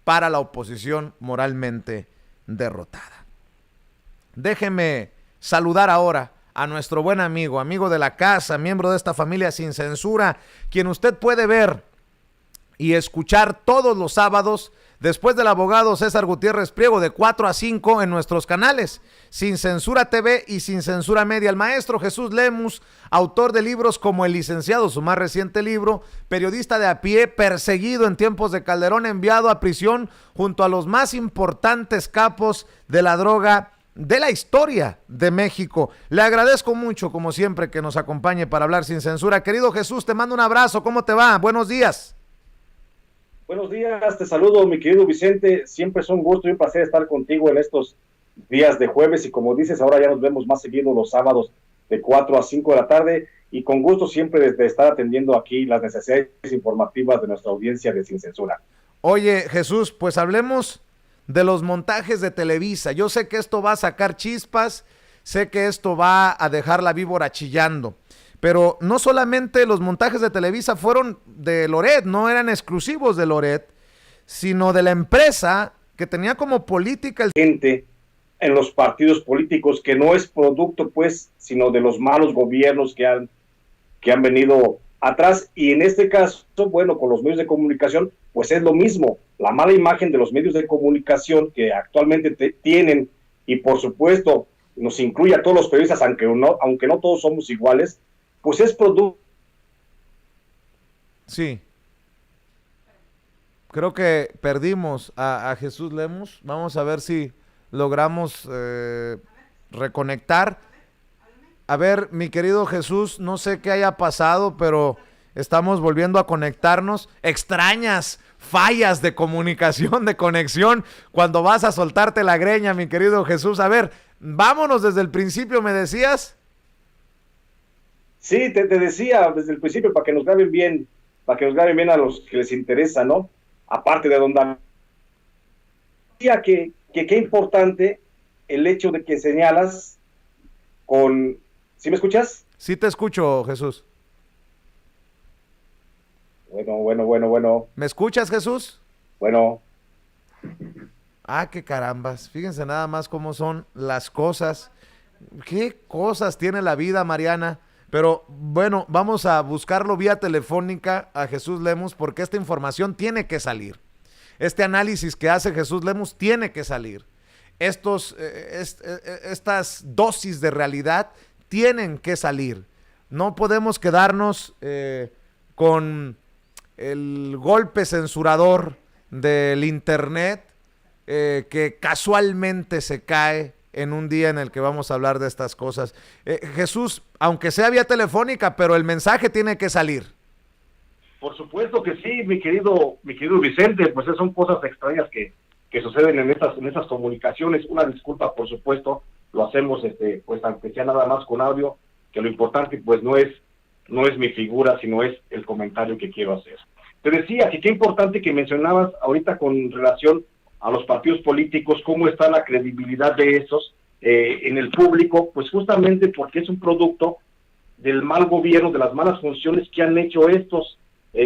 para la oposición moralmente derrotada. Déjeme saludar ahora a nuestro buen amigo de la casa, miembro de esta familia Sin Censura, quien usted puede ver y escuchar todos los sábados después del abogado César Gutiérrez Priego de 4 a 5 en nuestros canales Sin Censura TV y Sin Censura Media. El maestro Jesús Lemus, autor de libros como El Licenciado, su más reciente libro, periodista de a pie, perseguido en tiempos de Calderón, enviado a prisión junto a los más importantes capos de la droga de la historia de México. Le agradezco mucho, como siempre, que nos acompañe para hablar sin censura. Querido Jesús, te mando un abrazo. ¿Cómo te va? Buenos días. Buenos días, te saludo, mi querido Vicente. Siempre es un gusto y un placer estar contigo en estos días de jueves, y como dices, ahora ya nos vemos más seguido los sábados de 4 a 5 de la tarde, y con gusto siempre de estar atendiendo aquí las necesidades informativas de nuestra audiencia de Sin Censura. Oye, Jesús, pues hablemos de los montajes de Televisa. Yo sé que esto va a sacar chispas, sé que esto va a dejar la víbora chillando, pero no solamente los montajes de Televisa fueron de Loret, no eran exclusivos de Loret, sino de la empresa que tenía como política el gente en los partidos políticos, que no es producto, pues, sino de los malos gobiernos que han venido atrás. Y en este caso, bueno, con los medios de comunicación, pues es lo mismo. La mala imagen de los medios de comunicación que actualmente tienen, y por supuesto nos incluye a todos los periodistas, aunque no todos somos iguales, pues es producto. Sí. Creo que perdimos a Jesús Lemus. Vamos a ver si logramos reconectar. A ver, mi querido Jesús, no sé qué haya pasado, pero estamos volviendo a conectarnos. Extrañas fallas de comunicación, de conexión, cuando vas a soltarte la greña, mi querido Jesús. A ver, vámonos desde el principio, ¿me decías? Sí, te decía desde el principio, para que nos graben bien a los que les interesa, ¿no? Aparte de donde decía que qué importante el hecho de que señalas con... ¿Sí me escuchas? Sí te escucho, Jesús. Bueno. ¿Me escuchas, Jesús? Bueno. Ah, qué carambas. Fíjense nada más cómo son las cosas. ¿Qué cosas tiene la vida, Mariana? Pero bueno, vamos a buscarlo vía telefónica a Jesús Lemus, porque esta información tiene que salir. Este análisis que hace Jesús Lemus tiene que salir. Estas dosis de realidad tienen que salir. No podemos quedarnos con el golpe censurador del internet que casualmente se cae en un día en el que vamos a hablar de estas cosas. Jesús, aunque sea vía telefónica, pero el mensaje tiene que salir. Por supuesto que sí, mi querido Vicente, pues son cosas extrañas que suceden en estas comunicaciones. Una disculpa, por supuesto, lo hacemos pues aunque sea nada más con audio, que lo importante pues no es mi figura, sino es el comentario que quiero hacer. Te decía que qué importante que mencionabas ahorita con relación a los partidos políticos, cómo está la credibilidad de esos en el público, pues justamente porque es un producto del mal gobierno, de las malas funciones que han hecho estos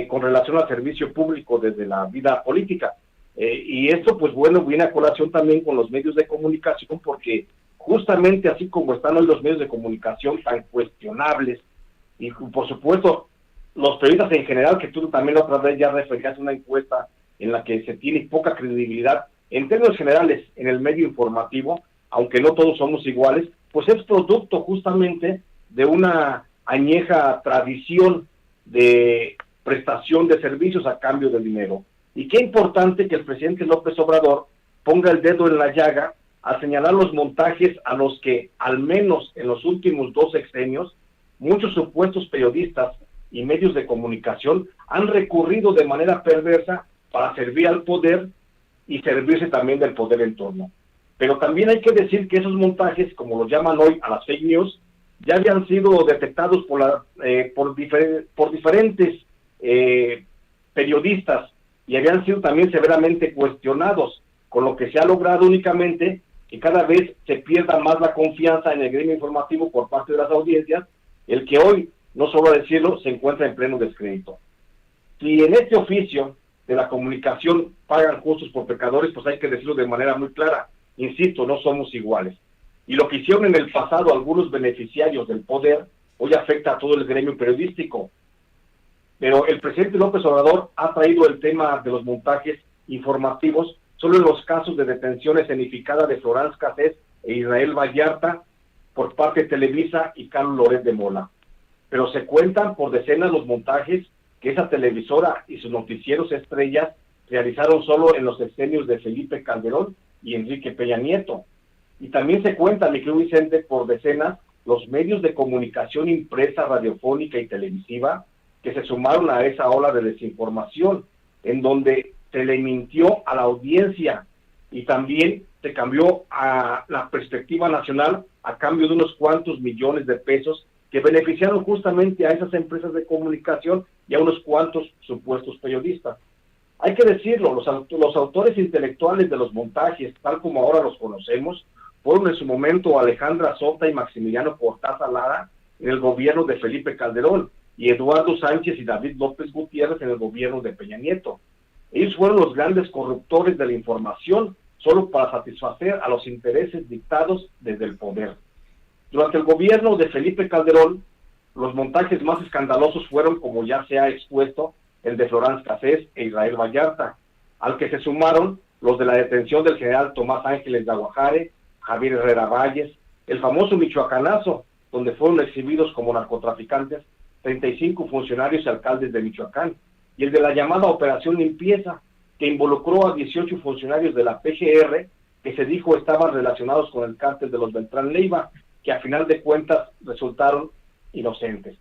con relación al servicio público desde la vida política. Y esto, pues bueno, viene a colación también con los medios de comunicación, porque justamente así como están hoy los medios de comunicación tan cuestionables, y por supuesto los periodistas en general, que tú también la otra vez ya referías una encuesta en la que se tiene poca credibilidad en términos generales en el medio informativo, aunque no todos somos iguales, pues es producto justamente de una añeja tradición de prestación de servicios a cambio de dinero. Y qué importante que el presidente López Obrador ponga el dedo en la llaga a señalar los montajes a los que, al menos en los últimos 2 sexenios, muchos supuestos periodistas y medios de comunicación han recurrido de manera perversa para servir al poder y servirse también del poder en torno. Pero también hay que decir que esos montajes, como los llaman hoy a las fake news, ya habían sido detectados por diferentes periodistas y habían sido también severamente cuestionados, con lo que se ha logrado únicamente que cada vez se pierda más la confianza en el gremio informativo por parte de las audiencias, el que hoy, no solo decirlo, se encuentra en pleno descrédito. Si en este oficio de la comunicación pagan justos por pecadores, pues hay que decirlo de manera muy clara. Insisto, no somos iguales. Y lo que hicieron en el pasado algunos beneficiarios del poder, hoy afecta a todo el gremio periodístico. Pero el presidente López Obrador ha traído el tema de los montajes informativos solo en los casos de detención escenificada de Florence Cassés e Israel Vallarta por parte de Televisa y Carlos Loret de Mola. Pero se cuentan por decenas los montajes que esa televisora y sus noticieros estrellas realizaron solo en los sexenios de Felipe Calderón y Enrique Peña Nieto. Y también se cuenta, mi querido Vicente, por decenas los medios de comunicación impresa, radiofónica y televisiva que se sumaron a esa ola de desinformación, en donde se le mintió a la audiencia y también se cambió a la perspectiva nacional a cambio de unos cuantos millones de pesos que beneficiaron justamente a esas empresas de comunicación y a unos cuantos supuestos periodistas. Hay que decirlo, los autores intelectuales de los montajes, tal como ahora los conocemos, fueron en su momento Alejandra Sota y Maximiliano Cortázar Lara en el gobierno de Felipe Calderón, y Eduardo Sánchez y David López Gutiérrez en el gobierno de Peña Nieto. Ellos fueron los grandes corruptores de la información, solo para satisfacer a los intereses dictados desde el poder. Durante el gobierno de Felipe Calderón, los montajes más escandalosos fueron, como ya se ha expuesto, el de Florence Cassés e Israel Vallarta, al que se sumaron los de la detención del general Tomás Ángeles de Aguajare, Javier Herrera Valles, el famoso Michoacanazo, donde fueron exhibidos como narcotraficantes 35 funcionarios y alcaldes de Michoacán, y el de la llamada Operación Limpieza, que involucró a 18 funcionarios de la PGR que se dijo estaban relacionados con el cártel de los Beltrán Leiva, que a final de cuentas resultaron inocentes.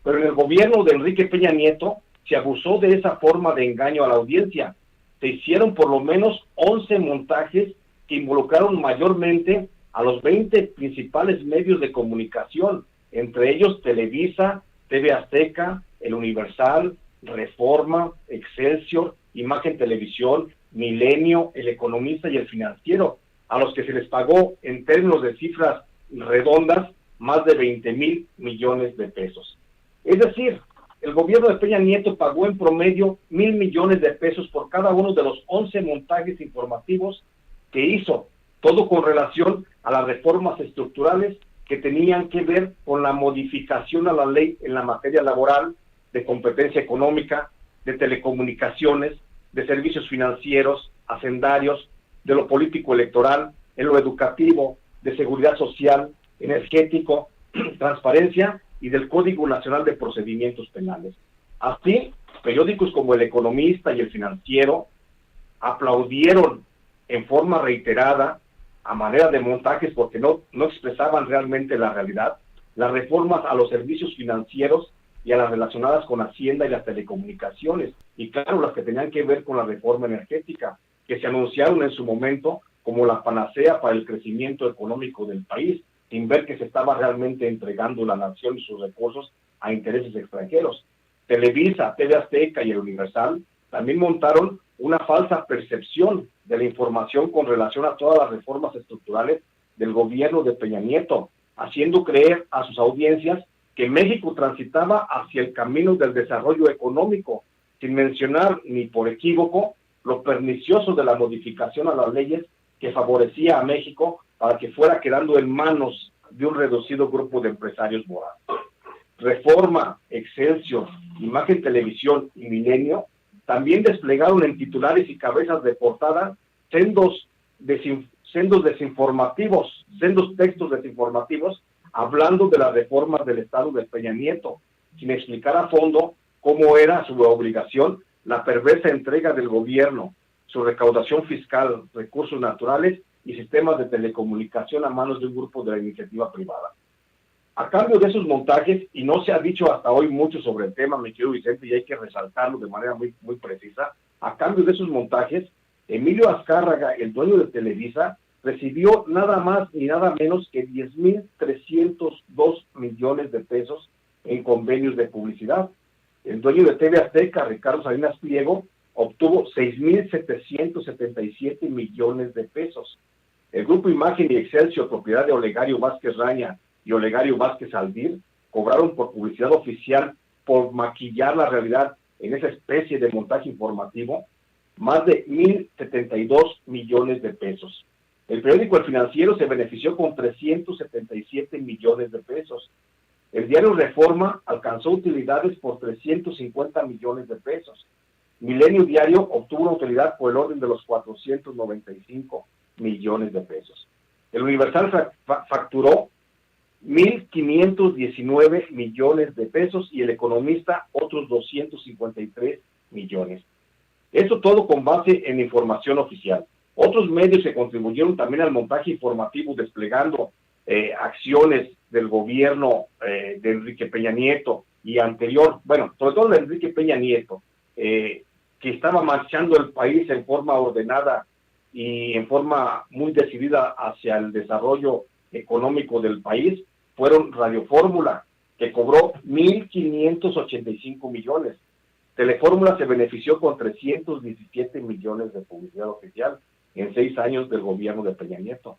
Pero en el gobierno de Enrique Peña Nieto se abusó de esa forma de engaño a la audiencia. Se hicieron por lo menos 11 montajes que involucraron mayormente a los 20 principales medios de comunicación, entre ellos Televisa, TV Azteca, El Universal, Reforma, Excelsior, Imagen Televisión, Milenio, El Economista y El Financiero, a los que se les pagó en términos de cifras redondas más de 20,000 millones de pesos. Es decir, el gobierno de Peña Nieto pagó en promedio 1,000 millones de pesos por cada uno de los 11 montajes informativos que hizo, todo con relación a las reformas estructurales que tenían que ver con la modificación a la ley en la materia laboral, de competencia económica, de telecomunicaciones, de servicios financieros, hacendarios, de lo político electoral, en lo educativo, de seguridad social, energético, transparencia y del Código Nacional de Procedimientos Penales. Así, periódicos como El Economista y El Financiero aplaudieron en forma reiterada, a manera de montajes porque no expresaban realmente la realidad, las reformas a los servicios financieros y a las relacionadas con Hacienda y las telecomunicaciones, y claro, las que tenían que ver con la reforma energética, que se anunciaron en su momento como la panacea para el crecimiento económico del país, sin ver que se estaba realmente entregando la nación y sus recursos a intereses extranjeros. Televisa, TV Azteca y El Universal también montaron una falsa percepción de la información con relación a todas las reformas estructurales del gobierno de Peña Nieto, haciendo creer a sus audiencias que México transitaba hacia el camino del desarrollo económico, sin mencionar ni por equívoco lo pernicioso de la modificación a las leyes que favorecía a México para que fuera quedando en manos de un reducido grupo de empresarios morales. Reforma, Excelsior, Imagen Televisión y Milenio también desplegaron en titulares y cabezas de portada sendos textos desinformativos hablando de las reformas del Estado de Peña Nieto, sin explicar a fondo cómo era su obligación la perversa entrega del gobierno, su recaudación fiscal, recursos naturales y sistemas de telecomunicación a manos de un grupo de la iniciativa privada. A cambio de esos montajes, y no se ha dicho hasta hoy mucho sobre el tema, mi querido Vicente, y hay que resaltarlo de manera muy, muy precisa, a cambio de esos montajes, Emilio Azcárraga, el dueño de Televisa, recibió nada más ni nada menos que 10,302 millones de pesos en convenios de publicidad. El dueño de TV Azteca, Ricardo Salinas Pliego, obtuvo 6,777 millones de pesos. El grupo Imagen y Excelsior, propiedad de Olegario Vázquez Raña y Olegario Vázquez Aldir, cobraron por publicidad oficial por maquillar la realidad en esa especie de montaje informativo más de 1,072 millones de pesos. El periódico El Financiero se benefició con 377 millones de pesos. El diario Reforma alcanzó utilidades por 350 millones de pesos. Milenio Diario obtuvo una utilidad por el orden de los 495 millones de pesos. El Universal facturó 1,519 millones de pesos y el Economista otros 253 millones. Esto todo con base en información oficial. Otros medios que contribuyeron también al montaje informativo desplegando acciones del gobierno de Enrique Peña Nieto y anterior, bueno, sobre todo de Enrique Peña Nieto, que estaba marchando el país en forma ordenada y en forma muy decidida hacia el desarrollo económico del país, fueron Radio Fórmula, que cobró 1,585 millones. Telefórmula se benefició con 317 millones de publicidad oficial en 6 años del gobierno de Peña Nieto.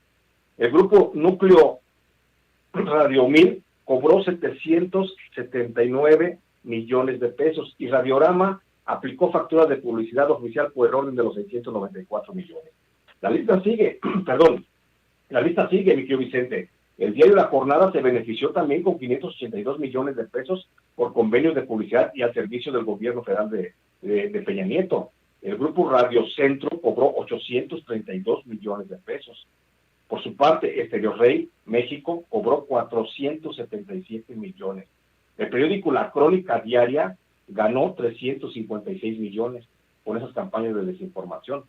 El grupo Núcleo Radio 1000 cobró 779 millones de pesos y Radiorama aplicó facturas de publicidad oficial por el orden de los 694 millones. La lista sigue, la lista sigue, mi querido Vicente. El diario La Jornada se benefició también con 582 millones de pesos por convenios de publicidad y al servicio del gobierno federal de Peña Nieto. El grupo Radio Centro cobró 832 millones de pesos. Por su parte, Estéreo Rey México cobró 477 millones. El periódico La Crónica Diaria ganó 356 millones con esas campañas de desinformación.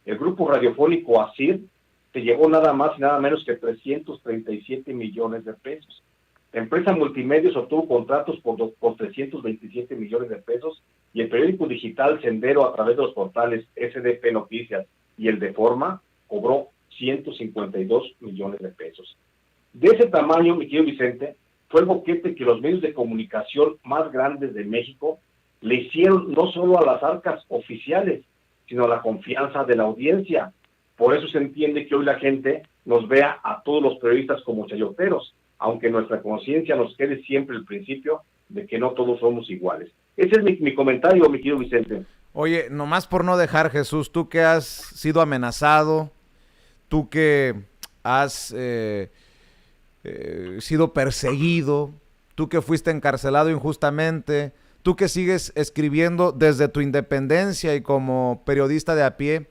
El grupo radiofónico ASIR se llevó nada más y nada menos que 337 millones de pesos. La empresa Multimedios obtuvo contratos por 327 millones de pesos y el periódico digital Sendero a través de los portales SDP Noticias y el de Forma cobró 152 millones de pesos. De ese tamaño, mi querido Vicente, fue el boquete que los medios de comunicación más grandes de México le hicieron no solo a las arcas oficiales, sino a la confianza de la audiencia. Por eso se entiende que hoy la gente nos vea a todos los periodistas como chayoteros, aunque nuestra conciencia nos quede siempre el principio de que no todos somos iguales. Ese es mi comentario, mi querido Vicente. Oye, nomás por no dejar, Jesús, tú que has sido amenazado, tú que has sido perseguido, tú que fuiste encarcelado injustamente, tú que sigues escribiendo desde tu independencia y como periodista de a pie,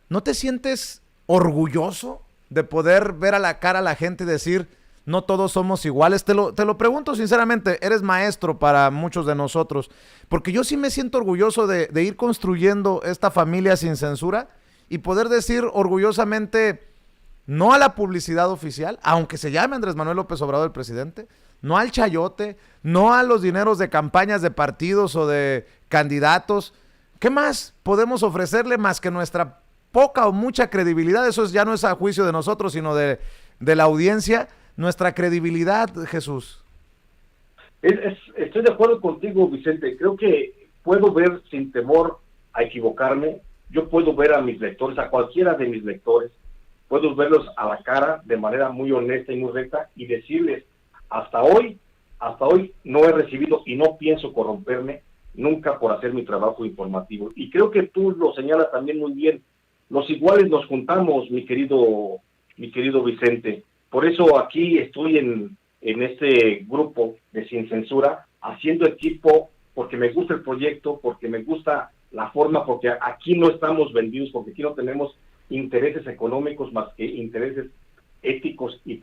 ¿no te sientes orgulloso de poder ver a la cara a la gente y decir, no todos somos iguales? Te lo pregunto sinceramente, eres maestro para muchos de nosotros, porque yo sí me siento orgulloso de ir construyendo esta familia sin censura y poder decir orgullosamente no a la publicidad oficial, aunque se llame Andrés Manuel López Obrador el presidente, no al chayote, no a los dineros de campañas de partidos o de candidatos. ¿Qué más podemos ofrecerle más que nuestra poca o mucha credibilidad? Eso ya no es a juicio de nosotros, sino de la audiencia, nuestra credibilidad, Jesús. Estoy de acuerdo contigo, Vicente. Creo que puedo ver sin temor a equivocarme. Yo puedo ver a mis lectores, a cualquiera de mis lectores, puedo verlos a la cara de manera muy honesta y muy recta y decirles, hasta hoy no he recibido y no pienso corromperme nunca por hacer mi trabajo informativo. Y creo que tú lo señalas también muy bien. Los iguales nos juntamos, mi querido Vicente. Por eso aquí estoy en este grupo de Sin Censura, haciendo equipo, porque me gusta el proyecto, porque me gusta la forma, porque aquí no estamos vendidos, porque aquí no tenemos intereses económicos más que intereses éticos y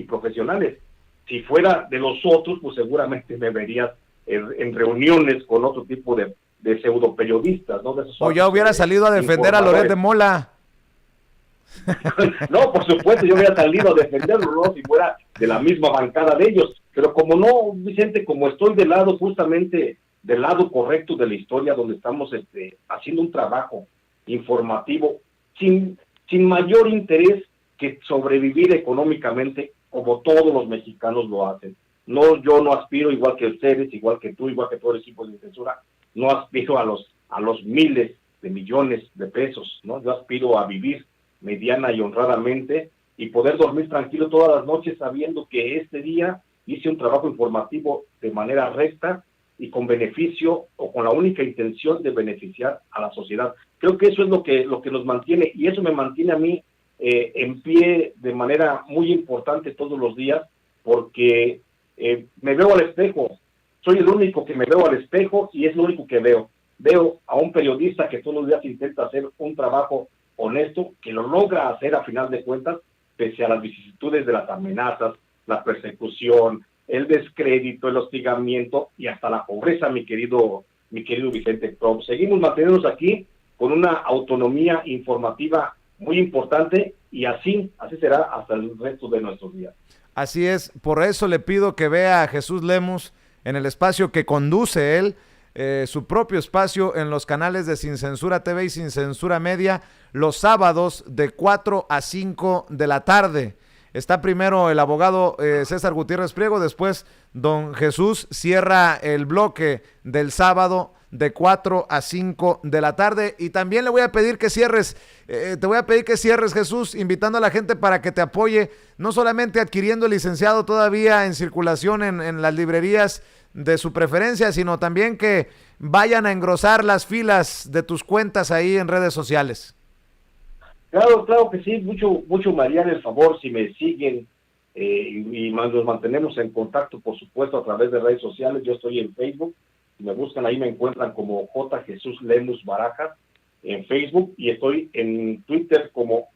profesionales. Si fuera de los otros, pues seguramente me verías en reuniones con otro tipo de pseudo periodistas, ¿no? O ya hubiera salido a defender a Loret de Mola. No, por supuesto, yo hubiera salido a defenderlo, ¿no? Si fuera de la misma bancada de ellos. Pero como no, Vicente, como estoy del lado, justamente del lado correcto de la historia, donde estamos haciendo un trabajo informativo sin mayor interés que sobrevivir económicamente, como todos los mexicanos lo hacen. No, yo no aspiro, igual que ustedes, igual que tú, igual que todo el equipo de censura, no aspiro a los miles de millones de pesos, ¿no? Yo aspiro a vivir mediana y honradamente y poder dormir tranquilo todas las noches sabiendo que este día hice un trabajo informativo de manera recta y con beneficio o con la única intención de beneficiar a la sociedad. Creo que eso es lo que nos mantiene, y eso me mantiene a mí en pie de manera muy importante todos los días, porque me veo al espejo, soy el único que me veo al espejo y es lo único que veo. Veo a un periodista que todos los días intenta hacer un trabajo honesto, que lo logra hacer a final de cuentas, pese a las vicisitudes de las amenazas, la persecución, el descrédito, el hostigamiento y hasta la pobreza, mi querido Vicente. Pero seguimos manteniéndonos aquí con una autonomía informativa muy importante, y así será hasta el resto de nuestros días. Así es, por eso le pido que vea a Jesús Lemus en el espacio que conduce él, su propio espacio en los canales de Sin Censura TV y Sin Censura Media, los sábados de 4 a 5 de la tarde. Está primero el abogado César Gutiérrez Priego, después don Jesús cierra el bloque del sábado de 4 a 5 de la tarde. Y también le voy a pedir que cierres, Jesús, invitando a la gente para que te apoye, no solamente adquiriendo el licenciado todavía en circulación en las librerías de su preferencia, sino también que vayan a engrosar las filas de tus cuentas ahí en redes sociales. Claro que sí, mucho me harían el favor si me siguen y nos mantenemos en contacto, por supuesto, a través de redes sociales. Yo estoy en Facebook, si me buscan ahí me encuentran como J. Jesús Lemus Barajas en Facebook, y estoy en Twitter como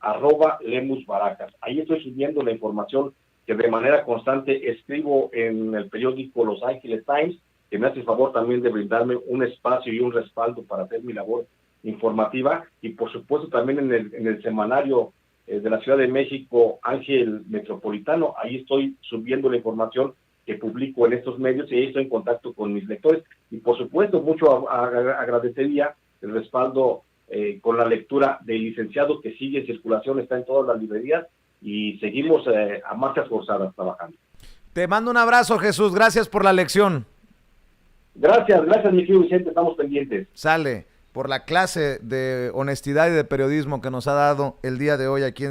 @Lemus Barajas. Ahí estoy subiendo la información que de manera constante escribo en el periódico Los Ángeles Times, que me hace el favor también de brindarme un espacio y un respaldo para hacer mi labor informativa, y por supuesto también en el semanario de la Ciudad de México, Ángel Metropolitano. Ahí estoy subiendo la información que publico en estos medios, y ahí estoy en contacto con mis lectores, y por supuesto mucho agradecería el respaldo con la lectura del licenciado, que sigue en circulación, está en todas las librerías, y seguimos a marchas forzadas trabajando. Te mando un abrazo, Jesús, gracias por la lección. Gracias, mi querido Vicente, estamos pendientes. Sale por la clase de honestidad y de periodismo que nos ha dado el día de hoy aquí en